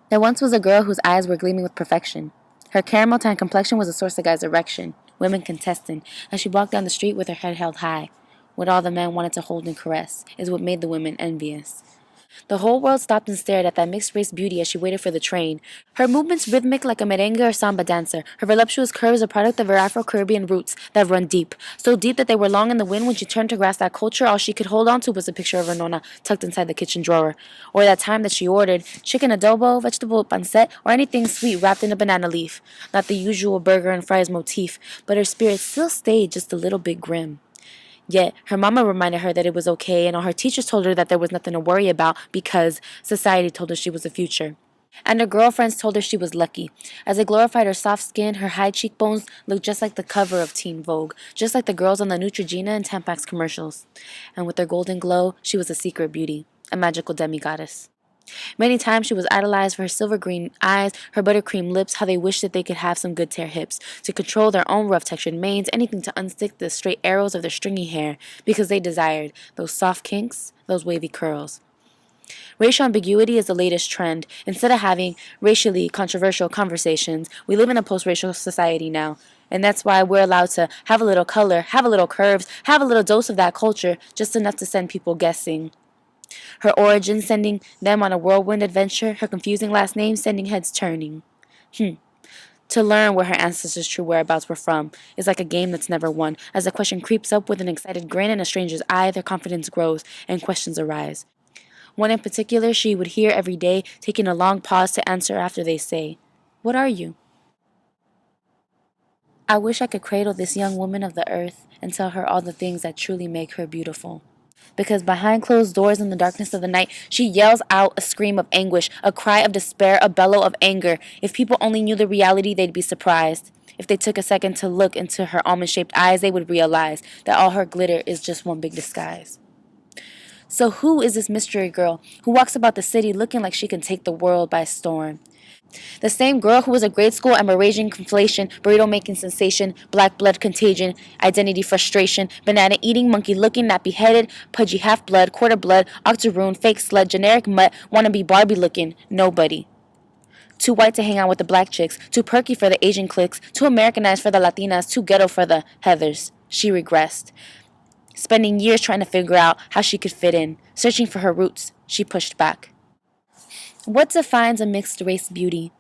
There once was a girl whose eyes were gleaming with perfection. Her caramel tan complexion was a source of guys' erection, women contesting, as she walked down the street with her head held high. What all the men wanted to hold and caress is what made the women envious. The whole world stopped and stared at that mixed-race beauty as she waited for the train. Her movements rhythmic like a merengue or samba dancer. Her voluptuous curves a product of her Afro-Caribbean roots that run deep. So deep that they were long in the wind. When she turned to grasp that culture, all she could hold on to was a picture of her nonna tucked inside the kitchen drawer. Or that time that she ordered chicken adobo, vegetable pancet, or anything sweet wrapped in a banana leaf. Not the usual burger and fries motif, but her spirit still stayed just a little bit grim. Yet, her mama reminded her that it was okay, and all her teachers told her that there was nothing to worry about because society told her she was the future. And her girlfriends told her she was lucky, as they glorified her soft skin. Her high cheekbones looked just like the cover of Teen Vogue, just like the girls on the Neutrogena and Tampax commercials. And with their golden glow, she was a secret beauty, a magical demigoddess. Many times she was idolized for her silver green eyes, her buttercream lips, how they wished that they could have some good tear hips, to control their own rough textured manes, anything to unstick the straight arrows of their stringy hair, because they desired those soft kinks, those wavy curls. Racial ambiguity is the latest trend. Instead of having racially controversial conversations, we live in a post-racial society now. And that's why we're allowed to have a little color, have a little curves, have a little dose of that culture, just enough to send people guessing. Her origin sending them on a whirlwind adventure, her confusing last name sending heads turning. To learn where her ancestors' true whereabouts were from is like a game that's never won. As the question creeps up with an excited grin in a stranger's eye, their confidence grows and questions arise. One in particular she would hear every day, taking a long pause to answer after they say, "What are you?" I wish I could cradle this young woman of the earth and tell her all the things that truly make her beautiful. Because behind closed doors in the darkness of the night, she yells out a scream of anguish, a cry of despair, a bellow of anger. If people only knew the reality, they'd be surprised. If they took a second to look into her almond-shaped eyes, they would realize that all her glitter is just one big disguise. So who is this mystery girl who walks about the city looking like she can take the world by storm? The same girl who was a grade school and raging conflation, burrito making sensation, black blood contagion, identity frustration, banana eating, monkey looking, nappy headed, pudgy half blood, quarter blood, octoroon, fake slut, generic mutt, wannabe Barbie looking, nobody. Too white to hang out with the black chicks, too perky for the Asian cliques, too Americanized for the Latinas, too ghetto for the Heathers. She regressed. Spending years trying to figure out how she could fit in, searching for her roots, she pushed back. What defines a mixed race beauty?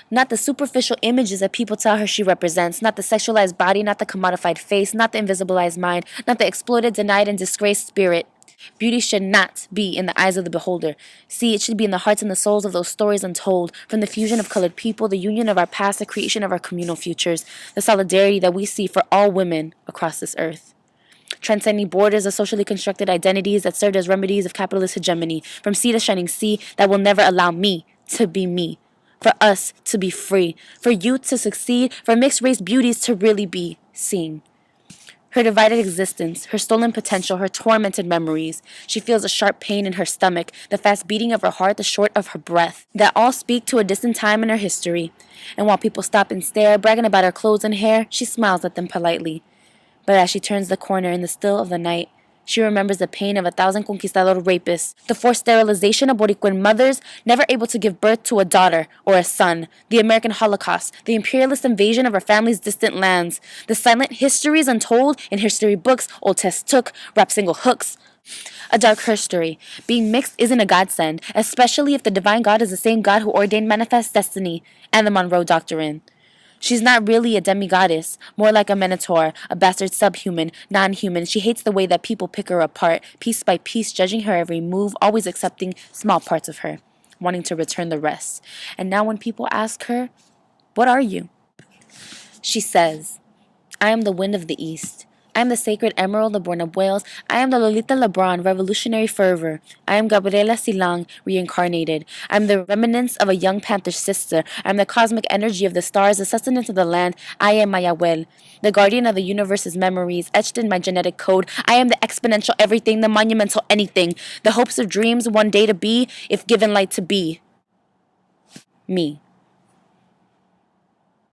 Not the superficial images that people tell her she represents, not the sexualized body, not the commodified face, not the invisibilized mind, not the exploited, denied, and disgraced spirit. Beauty should not be in the eyes of the beholder. See, it should be in the hearts and the souls of those stories untold, from the fusion of colored people, the union of our past, the creation of our communal futures, the solidarity that we see for all women across this earth. Transcending borders of socially constructed identities that served as remedies of capitalist hegemony, from sea to shining sea that will never allow me to be me, for us to be free, for youth to succeed, for mixed race beauties to really be seen. Her divided existence, her stolen potential, her tormented memories. She feels a sharp pain in her stomach, the fast beating of her heart, the short of her breath, that all speak to a distant time in her history. And while people stop and stare, bragging about her clothes and hair, she smiles at them politely. But as she turns the corner in the still of the night, she remembers the pain of 1,000 conquistador rapists, the forced sterilization of Boricuan mothers, never able to give birth to a daughter or a son, the American Holocaust, the imperialist invasion of her family's distant lands, the silent histories untold in history books old Tess took, rap single hooks. A dark history. Being mixed isn't a godsend, especially if the divine God is the same God who ordained manifest destiny and the Monroe Doctrine. She's not really a demigoddess, more like a minotaur, a bastard subhuman, non-human. She hates the way that people pick her apart, piece by piece, judging her every move, always accepting small parts of her, wanting to return the rest. And now when people ask her, "What are you?" she says, "I am the wind of the east. I am the sacred emerald, the born of Wales. I am the Lolita Lebron, revolutionary fervor. I am Gabriela Silang, reincarnated. I am the remnants of a young panther sister. I am the cosmic energy of the stars, the sustenance of the land. I am Mayahuel, the guardian of the universe's memories, etched in my genetic code. I am the exponential everything, the monumental anything, the hopes of dreams one day to be, if given light to be. Me."